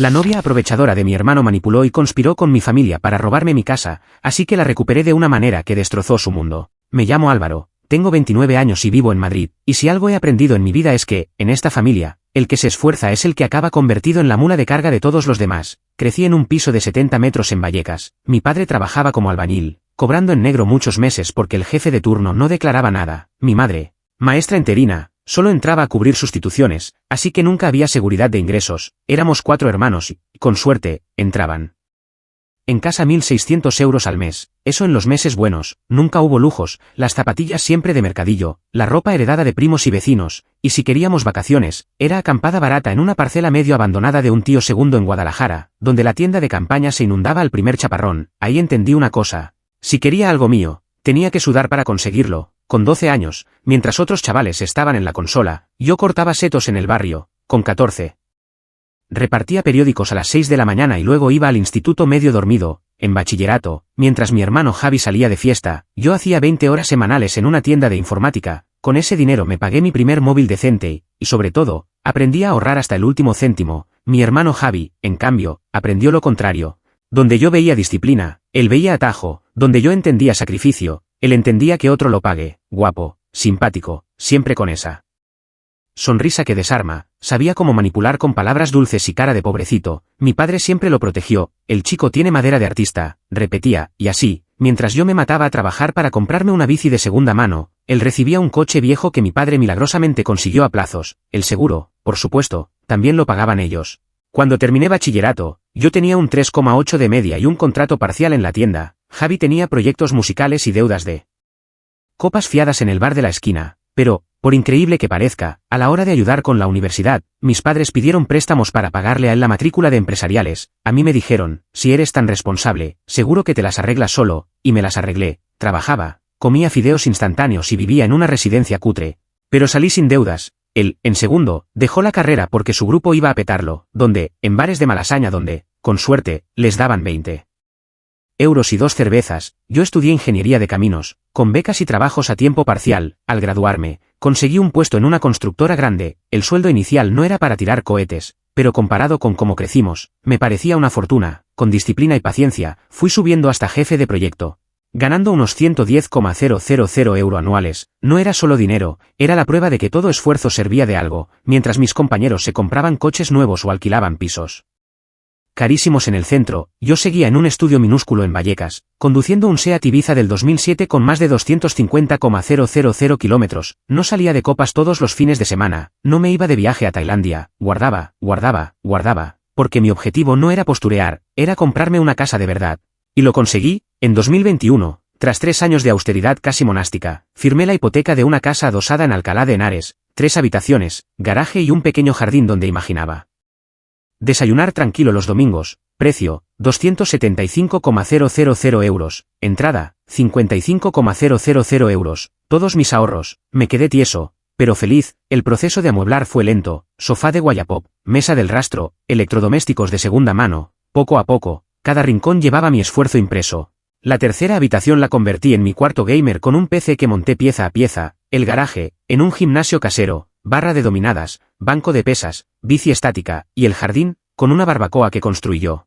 La novia aprovechadora de mi hermano manipuló y conspiró con mi familia para robarme mi casa, así que la recuperé de una manera que destrozó su mundo. Me llamo Álvaro, tengo 29 años y vivo en Madrid, y si algo he aprendido en mi vida es que, en esta familia, el que se esfuerza es el que acaba convertido en la mula de carga de todos los demás. Crecí en un piso de 70 metros en Vallecas. Mi padre trabajaba como albañil, cobrando en negro muchos meses porque el jefe de turno no declaraba nada. Mi madre, maestra interina, solo entraba a cubrir sustituciones, así que nunca había seguridad de ingresos. Éramos 4 hermanos y, con suerte, entraban en casa 1.600 euros al mes, eso en los meses buenos. Nunca hubo lujos, las zapatillas siempre de mercadillo, la ropa heredada de primos y vecinos, y si queríamos vacaciones, era acampada barata en una parcela medio abandonada de un tío segundo en Guadalajara, donde la tienda de campaña se inundaba al primer chaparrón. Ahí entendí una cosa: si quería algo mío, tenía que sudar para conseguirlo. Con 12 años, mientras otros chavales estaban en la consola, yo cortaba setos en el barrio. Con 14. Repartía periódicos a las 6 de la mañana y luego iba al instituto medio dormido. En bachillerato, mientras mi hermano Javi salía de fiesta, yo hacía 20 horas semanales en una tienda de informática. Con ese dinero me pagué mi primer móvil decente, y sobre todo, aprendí a ahorrar hasta el último céntimo. Mi hermano Javi, en cambio, aprendió lo contrario. Donde yo veía disciplina, él veía atajo. Donde yo entendía sacrificio, él entendía que otro lo pague. Guapo, simpático, siempre con esa sonrisa que desarma, sabía cómo manipular con palabras dulces y cara de pobrecito. Mi padre siempre lo protegió. El chico tiene madera de artista, repetía, y así, mientras yo me mataba a trabajar para comprarme una bici de segunda mano, él recibía un coche viejo que mi padre milagrosamente consiguió a plazos. El seguro, por supuesto, también lo pagaban ellos. Cuando terminé bachillerato, yo tenía un 3,8 de media y un contrato parcial en la tienda. Javi tenía proyectos musicales y deudas de copas fiadas en el bar de la esquina, pero, por increíble que parezca, a la hora de ayudar con la universidad, mis padres pidieron préstamos para pagarle a él la matrícula de empresariales. A mí me dijeron: si eres tan responsable, seguro que te las arreglas solo, y me las arreglé. Trabajaba, comía fideos instantáneos y vivía en una residencia cutre. Pero salí sin deudas. Él, en segundo, dejó la carrera porque su grupo iba a petarlo, donde, en bares de Malasaña donde, con suerte, les daban 20 euros y 2 cervezas. Yo estudié ingeniería de caminos, con becas y trabajos a tiempo parcial. Al graduarme, conseguí un puesto en una constructora grande. El sueldo inicial no era para tirar cohetes, pero comparado con cómo crecimos, me parecía una fortuna. Con disciplina y paciencia, fui subiendo hasta jefe de proyecto, ganando unos 110,000 € anuales. No era solo dinero, era la prueba de que todo esfuerzo servía de algo, mientras mis compañeros se compraban coches nuevos o alquilaban pisos carísimos en el centro. Yo seguía en un estudio minúsculo en Vallecas, conduciendo un Seat Ibiza del 2007 con más de 250,000 kilómetros. No salía de copas todos los fines de semana, no me iba de viaje a Tailandia. Guardaba, porque mi objetivo no era posturear, era comprarme una casa de verdad. Y lo conseguí. En 2021, tras 3 años de austeridad casi monástica, firmé la hipoteca de una casa adosada en Alcalá de Henares, 3 habitaciones, garaje y un pequeño jardín donde imaginaba desayunar tranquilo los domingos. Precio: 275,000 €. Entrada: 55,000 €. Todos mis ahorros. Me quedé tieso, pero feliz. El proceso de amueblar fue lento. Sofá de Wallapop, mesa del rastro, electrodomésticos de segunda mano. Poco a poco, cada rincón llevaba mi esfuerzo impreso. La tercera habitación la convertí en mi cuarto gamer con un PC que monté pieza a pieza. El garaje, en un gimnasio casero, barra de dominadas, banco de pesas, bici estática, y el jardín, con una barbacoa que construí yo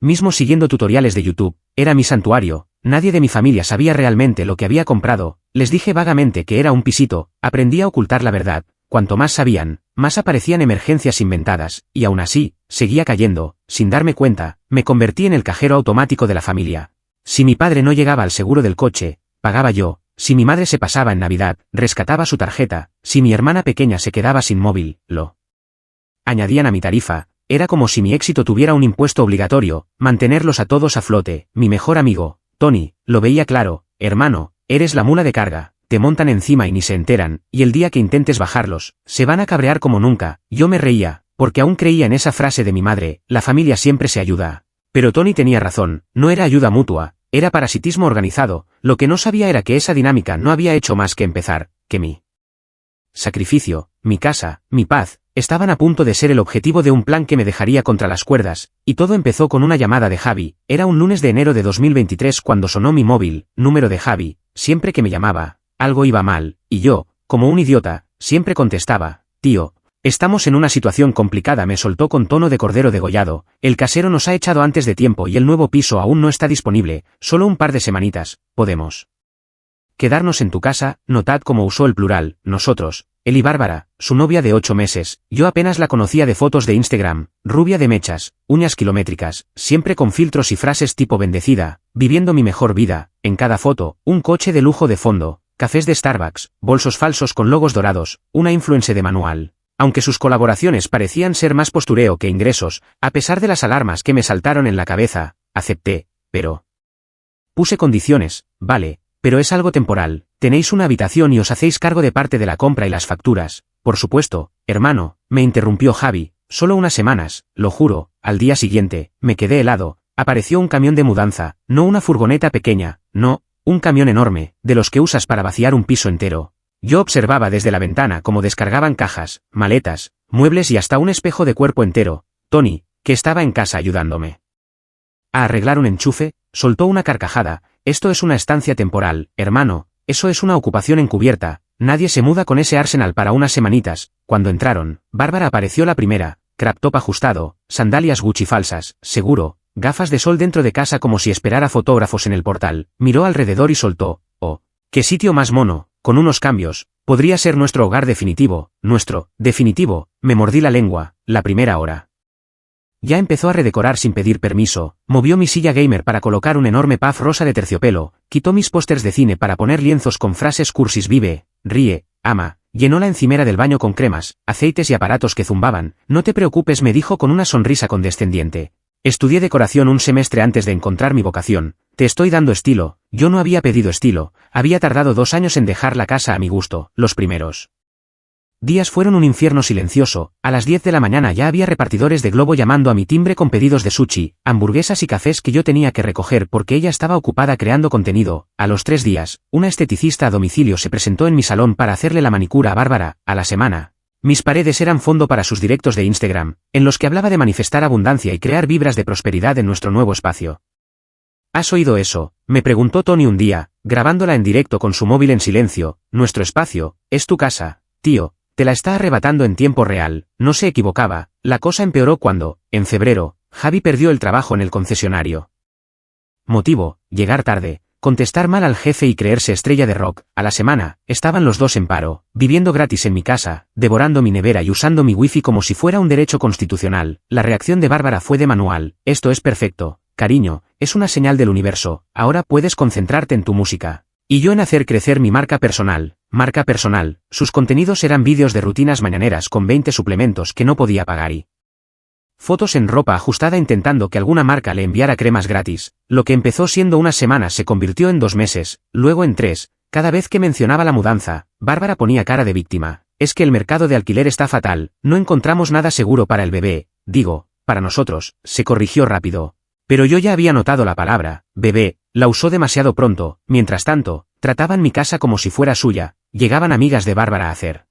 mismo siguiendo tutoriales de YouTube. Era mi santuario. Nadie de mi familia sabía realmente lo que había comprado. Les dije vagamente que era un pisito. Aprendí a ocultar la verdad. Cuanto más sabían, más aparecían emergencias inventadas, y aún así, seguía cayendo. Sin darme cuenta, me convertí en el cajero automático de la familia. Si mi padre no llegaba al seguro del coche, pagaba yo. Si mi madre se pasaba en Navidad, rescataba su tarjeta. Si mi hermana pequeña se quedaba sin móvil, lo añadían a mi tarifa. Era como si mi éxito tuviera un impuesto obligatorio, mantenerlos a todos a flote. Mi mejor amigo, Tony, lo veía claro: hermano, eres la mula de carga, te montan encima y ni se enteran, y el día que intentes bajarlos, se van a cabrear como nunca. Yo me reía, porque aún creía en esa frase de mi madre: la familia siempre se ayuda. Pero Tony tenía razón, no era ayuda mutua, era parasitismo organizado. Lo que no sabía era que esa dinámica no había hecho más que empezar, que mi sacrificio, mi casa, mi paz, estaban a punto de ser el objetivo de un plan que me dejaría contra las cuerdas, y todo empezó con una llamada de Javi. Era un lunes de enero de 2023 cuando sonó mi móvil. Número de Javi. Siempre que me llamaba, algo iba mal, y yo, como un idiota, siempre contestaba: tío, Estamos en una situación complicada, me soltó con tono de cordero degollado. El casero nos ha echado antes de tiempo y el nuevo piso aún no está disponible, solo un par de semanitas, podemos quedarnos en tu casa. Notad cómo usó el plural, nosotros, él y Bárbara, su novia de 8 meses, yo apenas la conocía de fotos de Instagram, rubia de mechas, uñas kilométricas, siempre con filtros y frases tipo bendecida, viviendo mi mejor vida, en cada foto, un coche de lujo de fondo, cafés de Starbucks, bolsos falsos con logos dorados, una influencer de manual. Aunque sus colaboraciones parecían ser más postureo que ingresos, a pesar de las alarmas que me saltaron en la cabeza, acepté, pero puse condiciones, vale, pero es algo temporal, tenéis una habitación y os hacéis cargo de parte de la compra y las facturas. Por supuesto, hermano, me interrumpió Javi, solo unas semanas, lo juro. Al día siguiente, me quedé helado, apareció un camión de mudanza, no una furgoneta pequeña, no, un camión enorme, de los que usas para vaciar un piso entero. Yo observaba desde la ventana cómo descargaban cajas, maletas, muebles y hasta un espejo de cuerpo entero. Tony, que estaba en casa ayudándome a arreglar un enchufe, soltó una carcajada. Esto es una estancia temporal, hermano, eso es una ocupación encubierta, nadie se muda con ese Arsenal para unas semanitas. Cuando entraron, Bárbara apareció la primera, crop top ajustado, sandalias Gucci falsas, seguro, gafas de sol dentro de casa como si esperara fotógrafos en el portal, miró alrededor y soltó, oh, qué sitio más mono, con unos cambios, podría ser nuestro hogar definitivo, definitivo, me mordí la lengua, la primera hora. Ya empezó a redecorar sin pedir permiso, movió mi silla gamer para colocar un enorme puff rosa de terciopelo, quitó mis pósters de cine para poner lienzos con frases cursis vive, ríe, ama, llenó la encimera del baño con cremas, aceites y aparatos que zumbaban. No te preocupes, me dijo con una sonrisa condescendiente. Estudié decoración un semestre antes de encontrar mi vocación, te estoy dando estilo. Yo no había pedido estilo, había tardado 2 años en dejar la casa a mi gusto. Los primeros días fueron un infierno silencioso. A las 10 de la mañana ya había repartidores de Globo llamando a mi timbre con pedidos de sushi, hamburguesas y cafés que yo tenía que recoger porque ella estaba ocupada creando contenido. A los 3 días, una esteticista a domicilio se presentó en mi salón para hacerle la manicura a Bárbara. A la semana, mis paredes eran fondo para sus directos de Instagram, en los que hablaba de manifestar abundancia y crear vibras de prosperidad en nuestro nuevo espacio. ¿Has oído eso?, me preguntó Tony un día, grabándola en directo con su móvil en silencio. Nuestro espacio, es tu casa, tío. Te la está arrebatando en tiempo real. No se equivocaba. La cosa empeoró cuando, en febrero, Javi perdió el trabajo en el concesionario. Motivo, llegar tarde, contestar mal al jefe y creerse estrella de rock. A la semana, estaban los dos en paro, viviendo gratis en mi casa, devorando mi nevera y usando mi wifi como si fuera un derecho constitucional. La reacción de Bárbara fue de manual. Esto es perfecto, cariño, es una señal del universo. Ahora puedes concentrarte en tu música. Y yo en hacer crecer mi marca personal. Sus contenidos eran vídeos de rutinas mañaneras con 20 suplementos que no podía pagar y fotos en ropa ajustada intentando que alguna marca le enviara cremas gratis. Lo que empezó siendo unas semanas se convirtió en 2 meses, luego en 3. Cada vez que mencionaba la mudanza, Bárbara ponía cara de víctima. Es que el mercado de alquiler está fatal, no encontramos nada seguro para el bebé, digo, para nosotros, se corrigió rápido. Pero yo ya había notado la palabra, bebé, la usó demasiado pronto. Mientras tanto, trataban mi casa como si fuera suya, llegaban amigas de Bárbara a hacer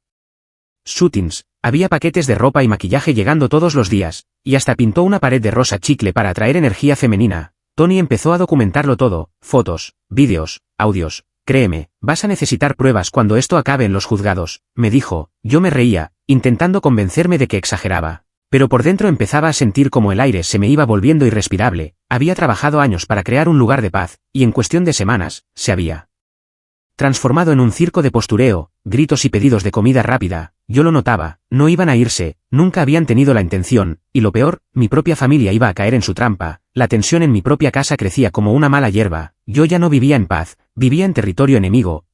shootings, había paquetes de ropa y maquillaje llegando todos los días, y hasta pintó una pared de rosa chicle para atraer energía femenina. Tony empezó a documentarlo todo, fotos, vídeos, audios. Créeme, vas a necesitar pruebas cuando esto acabe en los juzgados, me dijo. Yo me reía, intentando convencerme de que exageraba. Pero por dentro empezaba a sentir como el aire se me iba volviendo irrespirable. Había trabajado años para crear un lugar de paz, y en cuestión de semanas, se había transformado en un circo de postureo, gritos y pedidos de comida rápida. Yo lo notaba, no iban a irse, nunca habían tenido la intención, y lo peor, mi propia familia iba a caer en su trampa. La tensión en mi propia casa crecía como una mala hierba. Yo ya no vivía en paz, vivía en territorio enemigo,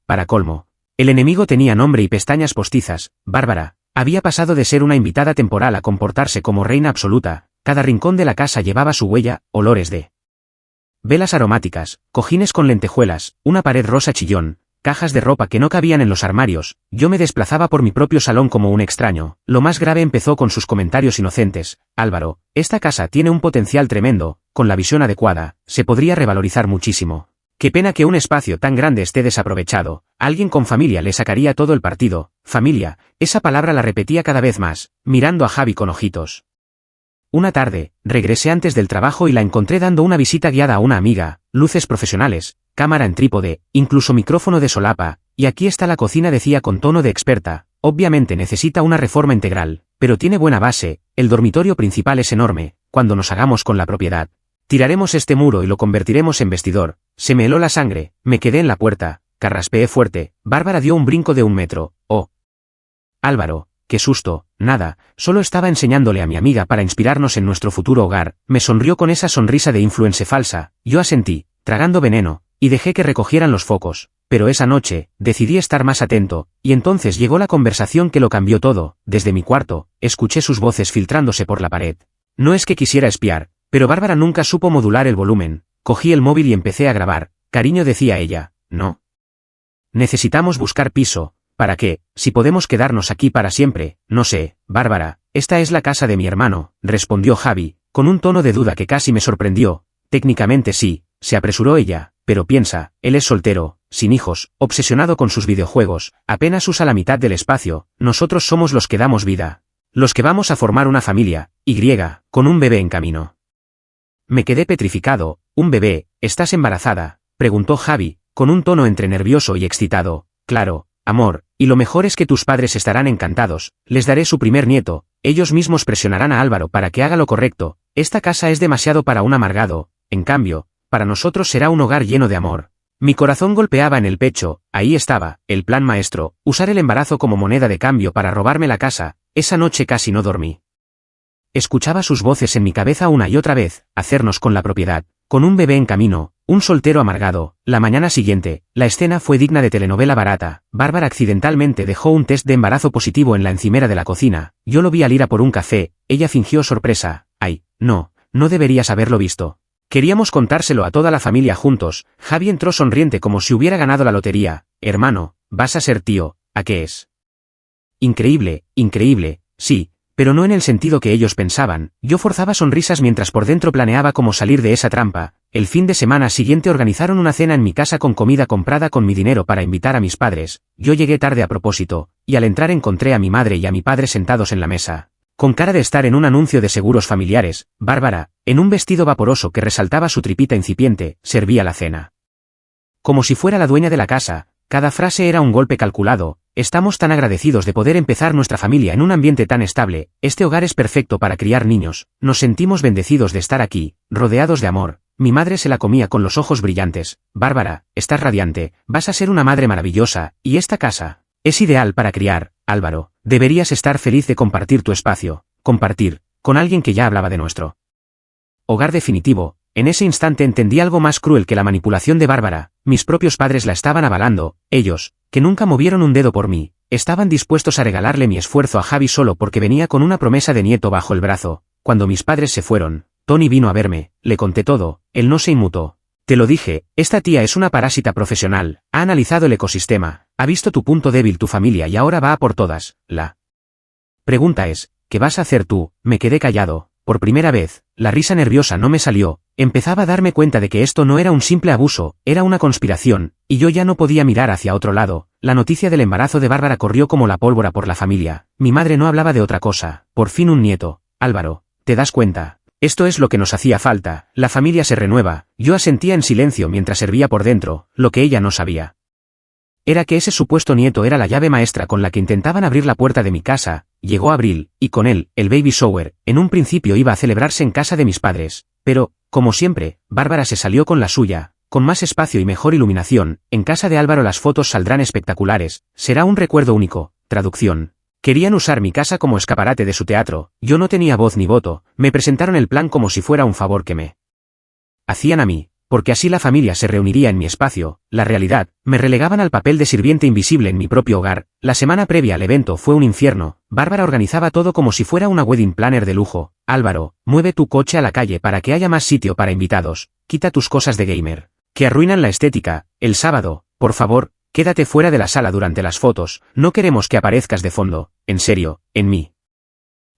para colmo. El enemigo tenía nombre y pestañas postizas, Bárbara. Había pasado de ser una invitada temporal a comportarse como reina absoluta. Cada rincón de la casa llevaba su huella, olores de velas aromáticas, cojines con lentejuelas, una pared rosa chillón, cajas de ropa que no cabían en los armarios. Yo me desplazaba por mi propio salón como un extraño. Lo más grave empezó con sus comentarios inocentes. Álvaro, esta casa tiene un potencial tremendo, con la visión adecuada, se podría revalorizar muchísimo. Qué pena que un espacio tan grande esté desaprovechado. Alguien con familia le sacaría todo el partido. Familia, esa palabra la repetía cada vez más, mirando a Javi con ojitos. Una tarde, regresé antes del trabajo y la encontré dando una visita guiada a una amiga, luces profesionales, cámara en trípode, incluso micrófono de solapa. Y aquí está la cocina, decía con tono de experta. obviamente necesita una reforma integral, pero tiene buena base, el dormitorio principal es enorme, cuando nos hagamos con la propiedad. Tiraremos este muro y lo convertiremos en vestidor. Se me heló la sangre, me quedé en la puerta, carraspeé fuerte, Bárbara dio un brinco de 1 metro. ¡Oh! Álvaro, qué susto, nada, solo estaba enseñándole a mi amiga para inspirarnos en nuestro futuro hogar, me sonrió con esa sonrisa de influencer falsa, yo asentí, tragando veneno, y dejé que recogieran los focos, pero esa noche, decidí estar más atento, y entonces llegó la conversación que lo cambió todo, desde mi cuarto, escuché sus voces filtrándose por la pared. No es que quisiera espiar, pero Bárbara nunca supo modular el volumen, cogí el móvil y empecé a grabar, cariño decía ella, no. Necesitamos buscar piso, ¿para qué? Si podemos quedarnos aquí para siempre, no sé, Bárbara, esta es la casa de mi hermano, respondió Javi, con un tono de duda que casi me sorprendió, técnicamente sí, se apresuró ella, pero piensa, él es soltero, sin hijos, obsesionado con sus videojuegos, apenas usa la mitad del espacio, nosotros somos los que damos vida. Los que vamos a formar una familia, con un bebé en camino. Me quedé petrificado, ¿un bebé? ¿Estás embarazada?, preguntó Javi, con un tono entre nervioso y excitado. Claro, amor, y lo mejor es que tus padres estarán encantados, les daré su primer nieto, ellos mismos presionarán a Álvaro para que haga lo correcto, esta casa es demasiado para un amargado, en cambio, para nosotros será un hogar lleno de amor. Mi corazón golpeaba en el pecho, ahí estaba, el plan maestro, usar el embarazo como moneda de cambio para robarme la casa, esa noche casi no dormí. Escuchaba sus voces en mi cabeza una y otra vez, hacernos con la propiedad, con un bebé en camino, un soltero amargado. La mañana siguiente, la escena fue digna de telenovela barata. Bárbara accidentalmente dejó un test de embarazo positivo en la encimera de la cocina, yo lo vi al ir a por un café, ella fingió sorpresa, ay, no deberías haberlo visto. Queríamos contárselo a toda la familia juntos, Javi entró sonriente como si hubiera ganado la lotería, hermano, vas a ser tío, ¿a qué es? Increíble, sí, pero no en el sentido que ellos pensaban, yo forzaba sonrisas mientras por dentro planeaba cómo salir de esa trampa. El fin de semana siguiente organizaron una cena en mi casa con comida comprada con mi dinero para invitar a mis padres, yo llegué tarde a propósito, y al entrar encontré a mi madre y a mi padre sentados en la mesa. Con cara de estar en un anuncio de seguros familiares, Bárbara, en un vestido vaporoso que resaltaba su tripita incipiente, servía la cena. Como si fuera la dueña de la casa, cada frase era un golpe calculado. Estamos tan agradecidos de poder empezar nuestra familia en un ambiente tan estable, este hogar es perfecto para criar niños, nos sentimos bendecidos de estar aquí, rodeados de amor. Mi madre se la comía con los ojos brillantes. Bárbara, estás radiante, vas a ser una madre maravillosa, y esta casa es ideal para criar, Álvaro, deberías estar feliz de compartir tu espacio, compartir, con alguien que ya hablaba de nuestro hogar definitivo. En ese instante entendí algo más cruel que la manipulación de Bárbara, mis propios padres la estaban avalando, ellos, que nunca movieron un dedo por mí, estaban dispuestos a regalarle mi esfuerzo a Javi solo porque venía con una promesa de nieto bajo el brazo. Cuando mis padres se fueron, Tony vino a verme, le conté todo, él no se inmutó. Te lo dije, esta tía es una parásita profesional, ha analizado el ecosistema, ha visto tu punto débil tu familia y ahora va a por todas. La pregunta es, ¿qué vas a hacer tú? Me quedé callado. Por primera vez, la risa nerviosa no me salió, empezaba a darme cuenta de que esto no era un simple abuso, era una conspiración, y yo ya no podía mirar hacia otro lado. La noticia del embarazo de Bárbara corrió como la pólvora por la familia, mi madre no hablaba de otra cosa, por fin un nieto. Álvaro, ¿te das cuenta? Esto es lo que nos hacía falta, la familia se renueva. Yo asentía en silencio mientras hervía por dentro, lo que ella no sabía era que ese supuesto nieto era la llave maestra con la que intentaban abrir la puerta de mi casa. Llegó abril, y con él, el baby shower. En un principio iba a celebrarse en casa de mis padres, pero, como siempre, Bárbara se salió con la suya, con más espacio y mejor iluminación. En casa de Álvaro las fotos saldrán espectaculares, será un recuerdo único. Traducción. Querían usar mi casa como escaparate de su teatro, yo no tenía voz ni voto, me presentaron el plan como si fuera un favor que me hacían a mí, porque así la familia se reuniría en mi espacio. La realidad, me relegaban al papel de sirviente invisible en mi propio hogar. La semana previa al evento fue un infierno, Bárbara organizaba todo como si fuera una wedding planner de lujo. Álvaro, mueve tu coche a la calle para que haya más sitio para invitados, quita tus cosas de gamer, que arruinan la estética. El sábado, por favor, quédate fuera de la sala durante las fotos, no queremos que aparezcas de fondo, en serio, en mi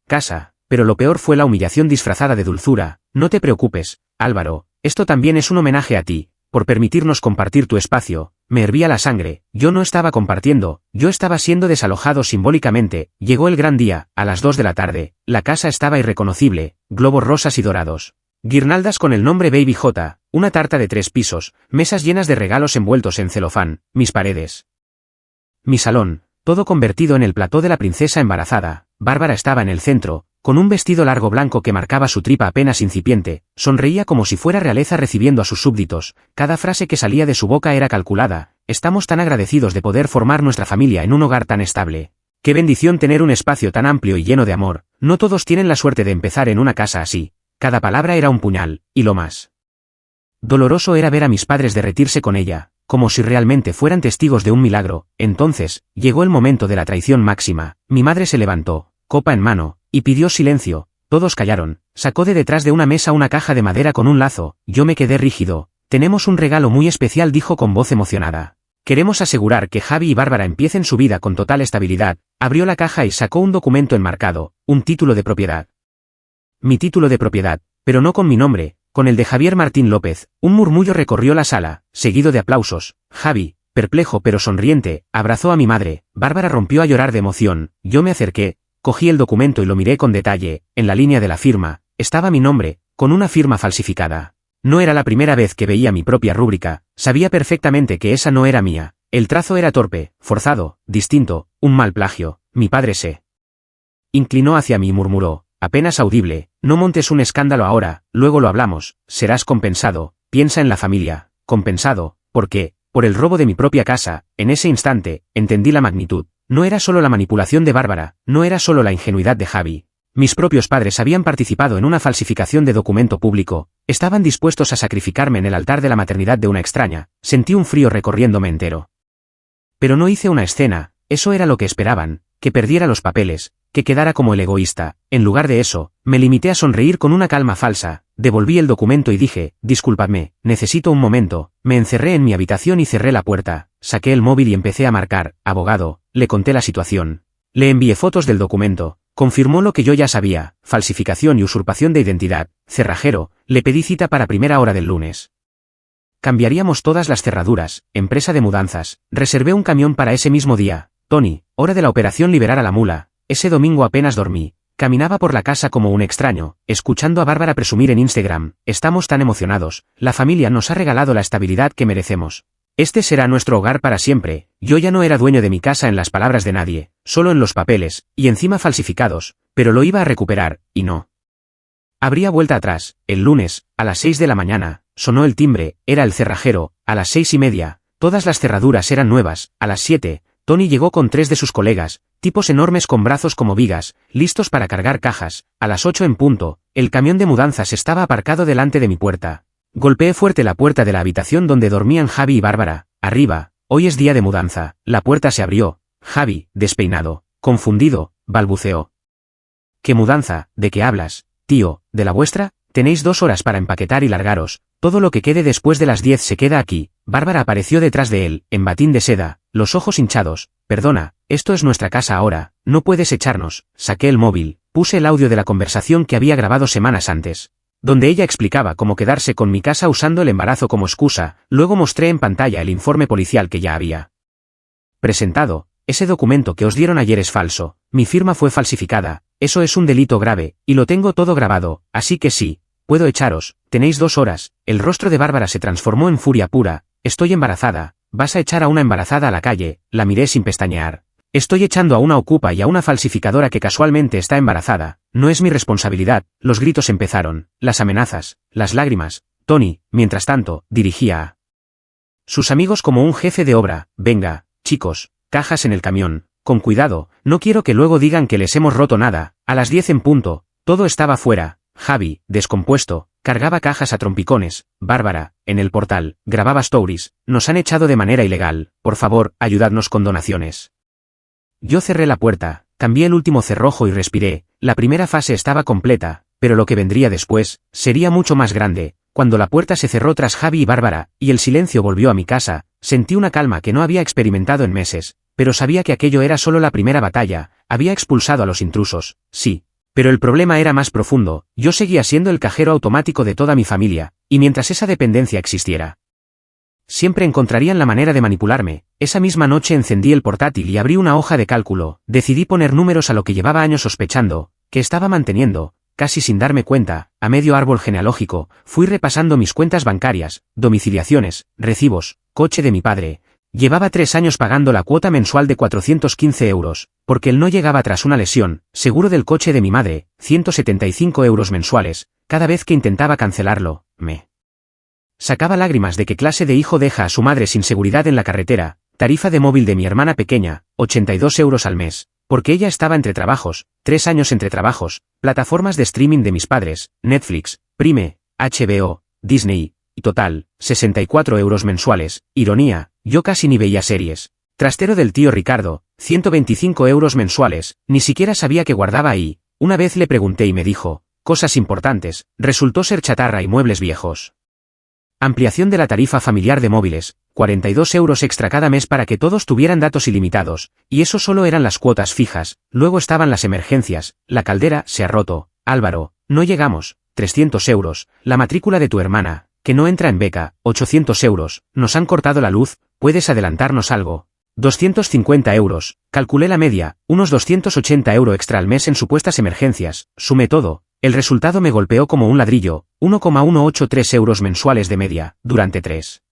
casa. Pero lo peor fue la humillación disfrazada de dulzura. No te preocupes, Álvaro, esto también es un homenaje a ti, por permitirnos compartir tu espacio. Me hervía la sangre, yo no estaba compartiendo, yo estaba siendo desalojado simbólicamente. Llegó el gran día, a las 2 de la tarde, la casa estaba irreconocible, globos rosas y dorados, guirnaldas con el nombre Baby J, una tarta de 3 pisos, mesas llenas de regalos envueltos en celofán, mis paredes. Mi salón, todo convertido en el plató de la princesa embarazada. Bárbara estaba en el centro, con un vestido largo blanco que marcaba su tripa apenas incipiente, sonreía como si fuera realeza recibiendo a sus súbditos, cada frase que salía de su boca era calculada. Estamos tan agradecidos de poder formar nuestra familia en un hogar tan estable. Qué bendición tener un espacio tan amplio y lleno de amor, no todos tienen la suerte de empezar en una casa así. Cada palabra era un puñal, y lo más doloroso era ver a mis padres derretirse con ella, como si realmente fueran testigos de un milagro. Entonces, llegó el momento de la traición máxima. Mi madre se levantó, copa en mano, y pidió silencio. Todos callaron. Sacó de detrás de una mesa una caja de madera con un lazo. Yo me quedé rígido. Tenemos un regalo muy especial, dijo con voz emocionada. Queremos asegurar que Javi y Bárbara empiecen su vida con total estabilidad. Abrió la caja y sacó un documento enmarcado, un título de propiedad. Mi título de propiedad, pero no con mi nombre, con el de Javier Martín López. Un murmullo recorrió la sala, seguido de aplausos. Javi, perplejo pero sonriente, abrazó a mi madre. Bárbara rompió a llorar de emoción. Yo me acerqué, cogí el documento y lo miré con detalle. En la línea de la firma, estaba mi nombre, con una firma falsificada. No era la primera vez que veía mi propia rúbrica, sabía perfectamente que esa no era mía. El trazo era torpe, forzado, distinto, un mal plagio. Mi padre se inclinó hacia mí y murmuró, apenas audible, no montes un escándalo ahora, luego lo hablamos, serás compensado, piensa en la familia. Compensado, ¿por qué? Por el robo de mi propia casa. En ese instante, entendí la magnitud. No era solo la manipulación de Bárbara, no era solo la ingenuidad de Javi. Mis propios padres habían participado en una falsificación de documento público, estaban dispuestos a sacrificarme en el altar de la maternidad de una extraña. Sentí un frío recorriéndome entero. Pero no hice una escena, eso era lo que esperaban, que perdiera los papeles, que quedara como el egoísta. En lugar de eso, me limité a sonreír con una calma falsa, devolví el documento y dije, discúlpame, necesito un momento. Me encerré en mi habitación y cerré la puerta, saqué el móvil y empecé a marcar. Abogado, le conté la situación. Le envié fotos del documento, confirmó lo que yo ya sabía, falsificación y usurpación de identidad. Cerrajero, le pedí cita para primera hora del lunes. Cambiaríamos todas las cerraduras, empresa de mudanzas, reservé un camión para ese mismo día. Tony, hora de la operación liberar a la mula. Ese domingo apenas dormí. Caminaba por la casa como un extraño, escuchando a Bárbara presumir en Instagram. Estamos tan emocionados, la familia nos ha regalado la estabilidad que merecemos. Este será nuestro hogar para siempre. Yo ya no era dueño de mi casa en las palabras de nadie, solo en los papeles, y encima falsificados, pero lo iba a recuperar, y no habría vuelta atrás. El lunes, a las 6 de la mañana, sonó el timbre, era el cerrajero. A las 6:30, todas las cerraduras eran nuevas. A las 7, Tony llegó con 3 de sus colegas, tipos enormes con brazos como vigas, listos para cargar cajas. A las 8 en punto, el camión de mudanzas estaba aparcado delante de mi puerta. Golpeé fuerte la puerta de la habitación donde dormían Javi y Bárbara. Arriba, hoy es día de mudanza. La puerta se abrió. Javi, despeinado, confundido, balbuceó. ¿Qué mudanza? ¿De qué hablas, tío? ¿De la vuestra? Tenéis 2 horas para empaquetar y largaros. Todo lo que quede después de las 10 se queda aquí. Bárbara apareció detrás de él, en batín de seda, los ojos hinchados. Perdona, esto es nuestra casa ahora, no puedes echarnos. Saqué el móvil, puse el audio de la conversación que había grabado semanas antes, donde ella explicaba cómo quedarse con mi casa usando el embarazo como excusa. Luego mostré en pantalla el informe policial que ya había presentado. Ese documento que os dieron ayer es falso, mi firma fue falsificada, eso es un delito grave, y lo tengo todo grabado, así que sí, puedo echaros, tenéis 2 horas. El rostro de Bárbara se transformó en furia pura. Estoy embarazada, vas a echar a una embarazada a la calle. La miré sin pestañear. Estoy echando a una ocupa y a una falsificadora que casualmente está embarazada, no es mi responsabilidad. Los gritos empezaron, las amenazas, las lágrimas. Tony, mientras tanto, dirigía a sus amigos como un jefe de obra. Venga, chicos, cajas en el camión, con cuidado, no quiero que luego digan que les hemos roto nada. A las 10 en punto, todo estaba fuera. Javi, descompuesto, cargaba cajas a trompicones. Bárbara, en el portal, grababa stories. Nos han echado de manera ilegal, por favor, ayudadnos con donaciones. Yo cerré la puerta, cambié el último cerrojo y respiré. La primera fase estaba completa, pero lo que vendría después sería mucho más grande. Cuando la puerta se cerró tras Javi y Bárbara, y el silencio volvió a mi casa, sentí una calma que no había experimentado en meses, pero sabía que aquello era solo la primera batalla. Había expulsado a los intrusos, sí. Pero el problema era más profundo. Yo seguía siendo el cajero automático de toda mi familia, y mientras esa dependencia existiera, siempre encontrarían la manera de manipularme. Esa misma noche encendí el portátil y abrí una hoja de cálculo. Decidí poner números a lo que llevaba años sospechando, que estaba manteniendo, casi sin darme cuenta, a medio árbol genealógico. Fui repasando mis cuentas bancarias, domiciliaciones, recibos, coche de mi padre, Llevaba 3 años pagando la cuota mensual de 415 euros, porque él no llegaba tras una lesión, seguro del coche de mi madre, 175 euros mensuales, cada vez que intentaba cancelarlo, me sacaba lágrimas de qué clase de hijo deja a su madre sin seguridad en la carretera, tarifa de móvil de mi hermana pequeña, 82 euros al mes, porque ella estaba entre trabajos, 3 años entre trabajos, plataformas de streaming de mis padres, Netflix, Prime, HBO, Disney, y total, 64 euros mensuales, ironía, yo casi ni veía series. Trastero del tío Ricardo, 125 euros mensuales, ni siquiera sabía que guardaba ahí, una vez le pregunté y me dijo, cosas importantes, resultó ser chatarra y muebles viejos. Ampliación de la tarifa familiar de móviles, 42 euros extra cada mes para que todos tuvieran datos ilimitados, y eso solo eran las cuotas fijas, luego estaban las emergencias, la caldera se ha roto, Álvaro, no llegamos, 300 euros, la matrícula de tu hermana, que no entra en beca, 800 euros, nos han cortado la luz, ¿puedes adelantarnos algo? 250 euros, calculé la media, unos 280 euros extra al mes en supuestas emergencias, sumé todo, el resultado me golpeó como un ladrillo, 1,183 euros mensuales de media, durante 3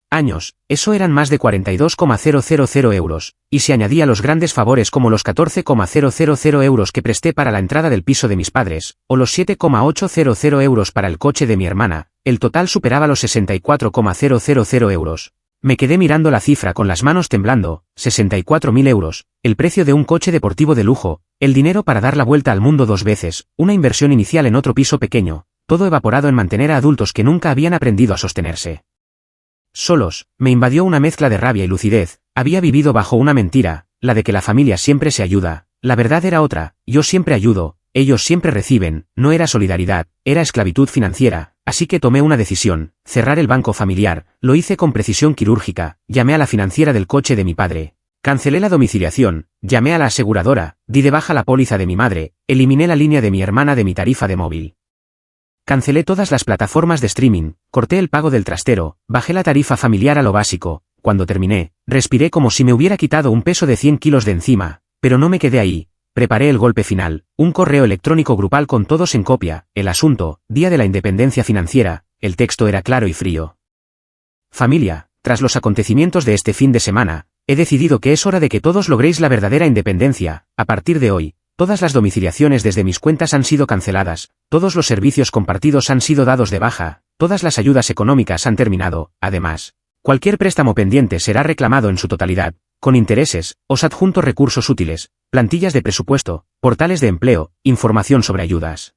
años, eso eran más de 42,000 euros, y si añadía los grandes favores como los 14,000 euros que presté para la entrada del piso de mis padres, o los 7,800 euros para el coche de mi hermana, el total superaba los 64,000 euros. Me quedé mirando la cifra con las manos temblando, 64.000 euros, el precio de un coche deportivo de lujo, el dinero para dar la vuelta al mundo 2 veces, una inversión inicial en otro piso pequeño, todo evaporado en mantener a adultos que nunca habían aprendido a sostenerse solos. Me invadió una mezcla de rabia y lucidez, había vivido bajo una mentira, la de que la familia siempre se ayuda, la verdad era otra, yo siempre ayudo, ellos siempre reciben, no era solidaridad, era esclavitud financiera, así que tomé una decisión, cerrar el banco familiar, lo hice con precisión quirúrgica, llamé a la financiera del coche de mi padre, cancelé la domiciliación, llamé a la aseguradora, di de baja la póliza de mi madre, eliminé la línea de mi hermana de mi tarifa de móvil. Cancelé todas las plataformas de streaming, corté el pago del trastero, bajé la tarifa familiar a lo básico, cuando terminé, respiré como si me hubiera quitado un peso de 100 kilos de encima, pero no me quedé ahí, preparé el golpe final, un correo electrónico grupal con todos en copia, el asunto, Día de la Independencia Financiera, el texto era claro y frío. Familia, tras los acontecimientos de este fin de semana, he decidido que es hora de que todos logréis la verdadera independencia, a partir de hoy. Todas las domiciliaciones desde mis cuentas han sido canceladas, todos los servicios compartidos han sido dados de baja, todas las ayudas económicas han terminado, además, cualquier préstamo pendiente será reclamado en su totalidad, con intereses, os adjunto recursos útiles, plantillas de presupuesto, portales de empleo, información sobre ayudas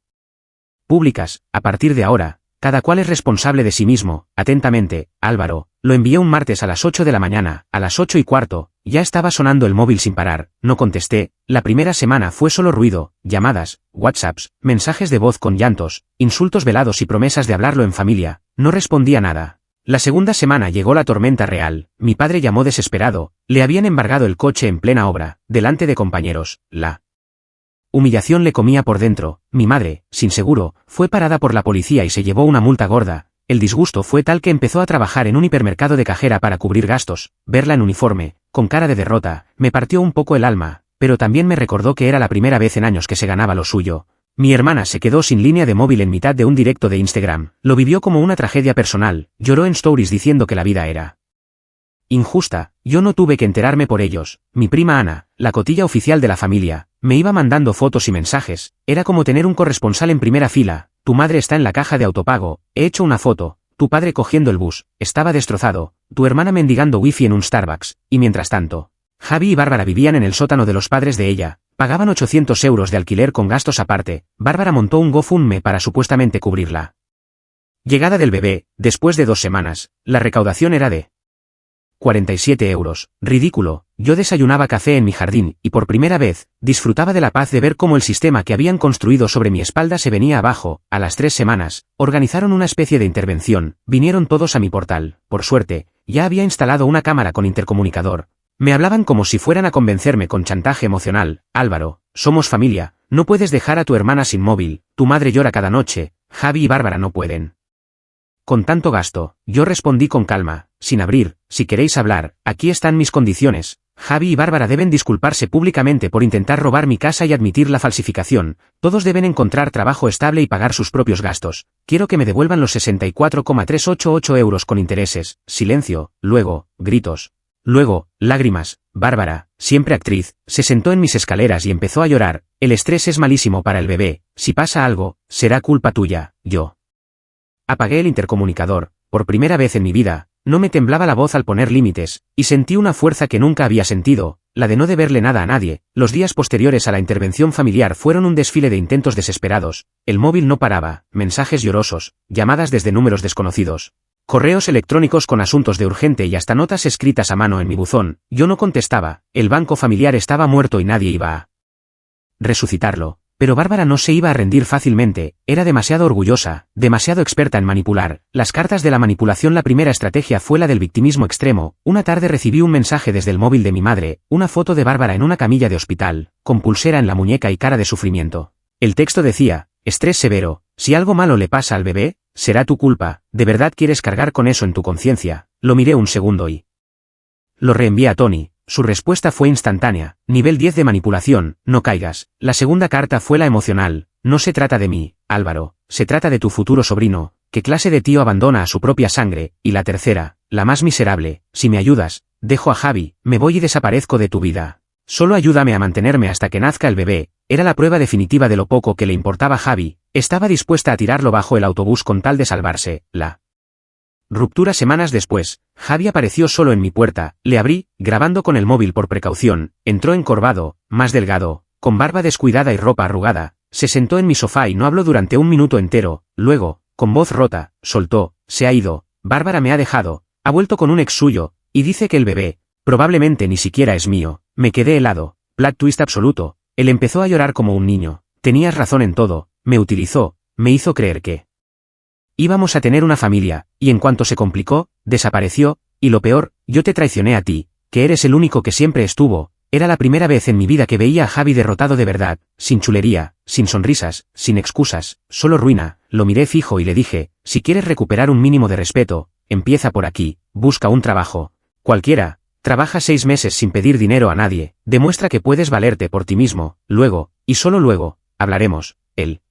públicas, a partir de ahora, cada cual es responsable de sí mismo, atentamente, Álvaro, lo envié un martes a las 8 de la mañana, a las 8:15, ya estaba sonando el móvil sin parar, no contesté, la primera semana fue solo ruido, llamadas, WhatsApps, mensajes de voz con llantos, insultos velados y promesas de hablarlo en familia, no respondía nada. La segunda semana llegó la tormenta real, mi padre llamó desesperado, le habían embargado el coche en plena obra, delante de compañeros, la humillación le comía por dentro, mi madre, sin seguro, fue parada por la policía y se llevó una multa gorda. El disgusto fue tal que empezó a trabajar en un hipermercado de cajera para cubrir gastos, verla en uniforme, con cara de derrota, me partió un poco el alma, pero también me recordó que era la primera vez en años que se ganaba lo suyo. Mi hermana se quedó sin línea de móvil en mitad de un directo de Instagram, lo vivió como una tragedia personal, lloró en stories diciendo que la vida era injusta, yo no tuve que enterarme por ellos, mi prima Ana, la cotilla oficial de la familia, me iba mandando fotos y mensajes, era como tener un corresponsal en primera fila, tu madre está en la caja de autopago, he hecho una foto, tu padre cogiendo el bus, estaba destrozado, tu hermana mendigando wifi en un Starbucks, y mientras tanto, Javi y Bárbara vivían en el sótano de los padres de ella, pagaban 800 euros de alquiler con gastos aparte, Bárbara montó un GoFundMe para supuestamente cubrirla. Llegada del bebé, después de 2 semanas, la recaudación era de 47 euros, ridículo, yo desayunaba café en mi jardín, y por primera vez, disfrutaba de la paz de ver cómo el sistema que habían construido sobre mi espalda se venía abajo. A las 3 semanas, organizaron una especie de intervención, vinieron todos a mi portal, por suerte, ya había instalado una cámara con intercomunicador. Me hablaban como si fueran a convencerme con chantaje emocional, Álvaro, somos familia, no puedes dejar a tu hermana sin móvil, tu madre llora cada noche, Javi y Bárbara no pueden con tanto gasto. Yo respondí con calma, sin abrir, si queréis hablar, aquí están mis condiciones. Javi y Bárbara deben disculparse públicamente por intentar robar mi casa y admitir la falsificación, todos deben encontrar trabajo estable y pagar sus propios gastos. Quiero que me devuelvan los 64,388 euros con intereses. Silencio, luego, gritos. Luego, lágrimas. Bárbara, siempre actriz, se sentó en mis escaleras y empezó a llorar. El estrés es malísimo para el bebé, si pasa algo, será culpa tuya. Yo apagué el intercomunicador. Por primera vez en mi vida, no me temblaba la voz al poner límites, y sentí una fuerza que nunca había sentido, la de no deberle nada a nadie. Los días posteriores a la intervención familiar fueron un desfile de intentos desesperados. El móvil no paraba, mensajes llorosos, llamadas desde números desconocidos, correos electrónicos con asuntos de urgente y hasta notas escritas a mano en mi buzón. Yo no contestaba, el banco familiar estaba muerto y nadie iba a resucitarlo. Pero Bárbara no se iba a rendir fácilmente, era demasiado orgullosa, demasiado experta en manipular. Las cartas de la manipulación. La primera estrategia fue la del victimismo extremo. Una tarde recibí un mensaje desde el móvil de mi madre, una foto de Bárbara en una camilla de hospital, con pulsera en la muñeca y cara de sufrimiento. El texto decía: estrés severo, si algo malo le pasa al bebé, será tu culpa. ¿De verdad quieres cargar con eso en tu conciencia? Lo miré un segundo y lo reenvié a Tony. Su respuesta fue instantánea: nivel 10 de manipulación, no caigas. La segunda carta fue la emocional: no se trata de mí, Álvaro, se trata de tu futuro sobrino. ¿Qué clase de tío abandona a su propia sangre? Y la tercera, la más miserable: si me ayudas, dejo a Javi, me voy y desaparezco de tu vida. Solo ayúdame a mantenerme hasta que nazca el bebé. Era la prueba definitiva de lo poco que le importaba a Javi. Estaba dispuesta a tirarlo bajo el autobús con tal de salvarse. La ruptura. Semanas después, Javi apareció solo en mi puerta. Le abrí, grabando con el móvil por precaución. Entró encorvado, más delgado, con barba descuidada y ropa arrugada. Se sentó en mi sofá y no habló durante un minuto entero. Luego, con voz rota, soltó: se ha ido, Bárbara me ha dejado, ha vuelto con un ex suyo, y dice que el bebé, probablemente ni siquiera es mío. Me quedé helado. Plot twist absoluto. Él empezó a llorar como un niño. Tenías razón en todo, me utilizó, me hizo creer que íbamos a tener una familia, y en cuanto se complicó, desapareció. Y lo peor, yo te traicioné a ti, que eres el único que siempre estuvo. Era la primera vez en mi vida que veía a Javi derrotado de verdad, sin chulería, sin sonrisas, sin excusas, solo ruina. Lo miré fijo y le dije: si quieres recuperar un mínimo de respeto, empieza por aquí, busca un trabajo. Cualquiera, trabaja 6 meses sin pedir dinero a nadie, demuestra que puedes valerte por ti mismo, luego, y solo luego, hablaremos. Él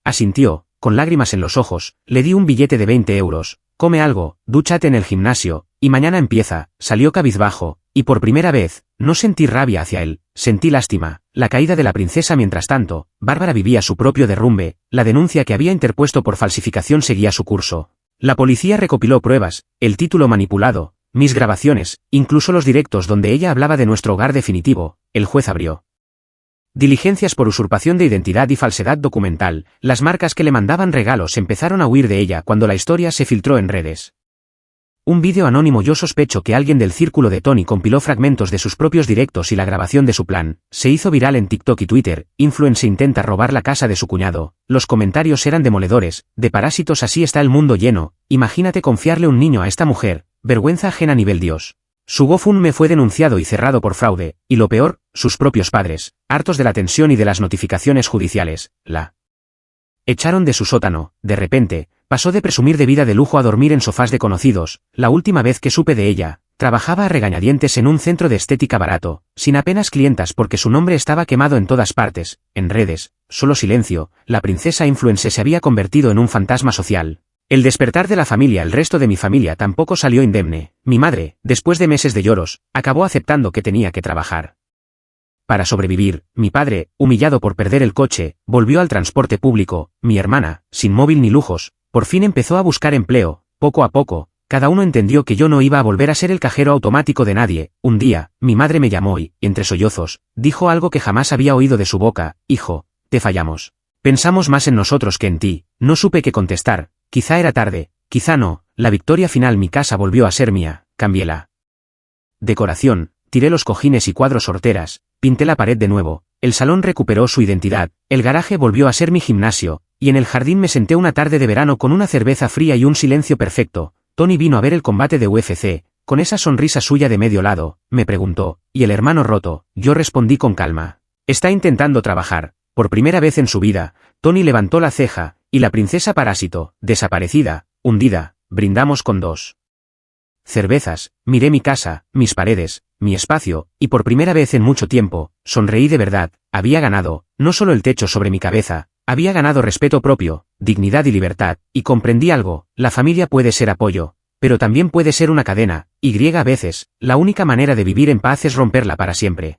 asintió. Con lágrimas en los ojos, le di un billete de 20 euros. Come algo, dúchate en el gimnasio, y mañana empieza. Salió cabizbajo, y por primera vez, no sentí rabia hacia él, sentí lástima. La caída de la princesa. Mientras tanto, Bárbara vivía su propio derrumbe. La denuncia que había interpuesto por falsificación seguía su curso. La policía recopiló pruebas, el título manipulado, mis grabaciones, incluso los directos donde ella hablaba de nuestro hogar definitivo. El juez abrió diligencias por usurpación de identidad y falsedad documental. Las marcas que le mandaban regalos empezaron a huir de ella cuando la historia se filtró en redes. Un vídeo anónimo. Yo sospecho que alguien del círculo de Tony compiló fragmentos de sus propios directos y la grabación de su plan. Se hizo viral en TikTok y Twitter. Influencer intenta robar la casa de su cuñado. Los comentarios eran demoledores. De parásitos, así está el mundo lleno. Imagínate confiarle un niño a esta mujer. Vergüenza ajena nivel Dios. Su GoFundMe fue denunciado y cerrado por fraude, y lo peor, sus propios padres, hartos de la tensión y de las notificaciones judiciales, la echaron de su sótano. De repente, pasó de presumir de vida de lujo a dormir en sofás de conocidos. La última vez que supe de ella, trabajaba a regañadientes en un centro de estética barato, sin apenas clientas porque su nombre estaba quemado en todas partes, en redes, solo silencio. La princesa influencer se había convertido en un fantasma social. El despertar de la familia. El resto de mi familia tampoco salió indemne. Mi madre, después de meses de lloros, acabó aceptando que tenía que trabajar para sobrevivir. Mi padre, humillado por perder el coche, volvió al transporte público. Mi hermana, sin móvil ni lujos, por fin empezó a buscar empleo. Poco a poco, cada uno entendió que yo no iba a volver a ser el cajero automático de nadie. Un día, mi madre me llamó y, entre sollozos, dijo algo que jamás había oído de su boca: hijo, te fallamos. Pensamos más en nosotros que en ti. No supe qué contestar. Quizá era tarde, quizá no. La victoria final. Mi casa volvió a ser mía. Cambié la decoración, tiré los cojines y cuadros horteras, pinté la pared de nuevo. El salón recuperó su identidad, el garaje volvió a ser mi gimnasio, y en el jardín me senté una tarde de verano con una cerveza fría y un silencio perfecto. Tony vino a ver el combate de UFC, con esa sonrisa suya de medio lado. Me preguntó: ¿y el hermano roto? Yo respondí con calma: está intentando trabajar. Por primera vez en su vida, Tony levantó la ceja. Y la princesa parásito, desaparecida, hundida. Brindamos con 2 cervezas. Miré mi casa, mis paredes, mi espacio, y por primera vez en mucho tiempo, sonreí de verdad. Había ganado, no solo el techo sobre mi cabeza, había ganado respeto propio, dignidad y libertad, y comprendí algo: la familia puede ser apoyo, pero también puede ser una cadena, y a veces, la única manera de vivir en paz es romperla para siempre.